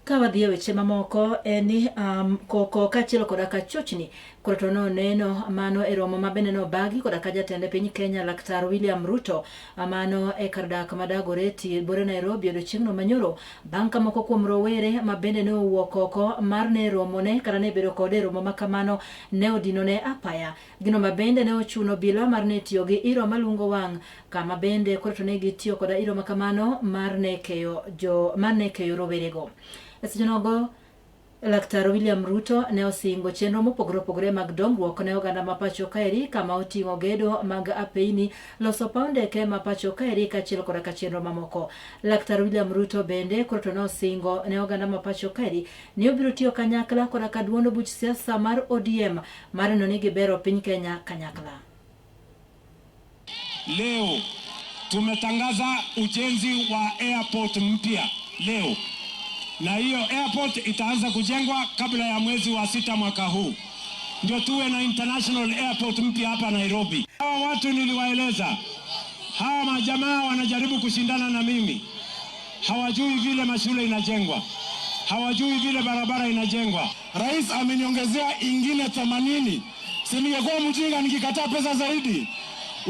Kawadhi weche mamoko eni koko kachilo koda kachochni kurotono neno mano e romo mabende no bagi koda ka jatende piny Kenya Laktar William Ruto mano e kardak madagoreti bore Nairobi odiochieng'no manyoro bang' ka moko kuom rowere mabende ne owuok oko mar ne romo ne kata ne bedo kode romo makamano ne odino ne apaya gino mabende ne ochuno bila mar ne tiyo gi iro malungo wang' kama bende kurotone gitiyo koda iro makamano mar ne keyo rowerego. Esinogo Laktar William Ruto ne osingo chenro mopogore opogore mag dongruok ne oganda mapacho kaeri kama oting'o gedo mag apeini loso paw ndeke mapacho kaeri kachiel koda chenro mamoko. Laktar William Ruto bende koro ne osingo ne oganda mapacho kaeri ni obiro tiyo kanyakla koda ka duono buch siasa mar ODM mar neno ni gibero piny Kenya kanyakla. Leo tumetangaza ujenzi wa airport mpya leo. Na hiyo airport itaanza kujengwa kabla ya mwezi wa 6 mwaka huu. Ndio tuwe na international airport mpya hapa Nairobi. Hawa watu niliwaeleza, hawa majamaa wanajaribu kushindana na mimi. Hawajui vile mashule inajengwa. Hawajui vile barabara inajengwa. Rais ameniongezea ingine 80. Si ningekuwa mjinga nikikataa pesa zaidi?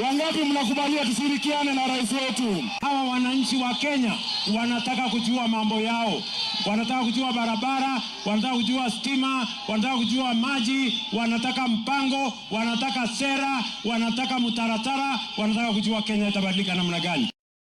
Wangapi mnakubalia tushirikiane na rais wetu? Hawa wananchi wa Kenya wanataka kujua mambo yao. Wanataka kujua barabara, wanataka kujua stima, wanataka kujua maji, wanataka mpango, wanataka sera, wanataka mtaratara, wanataka kujua Kenya itabadilika namna gani.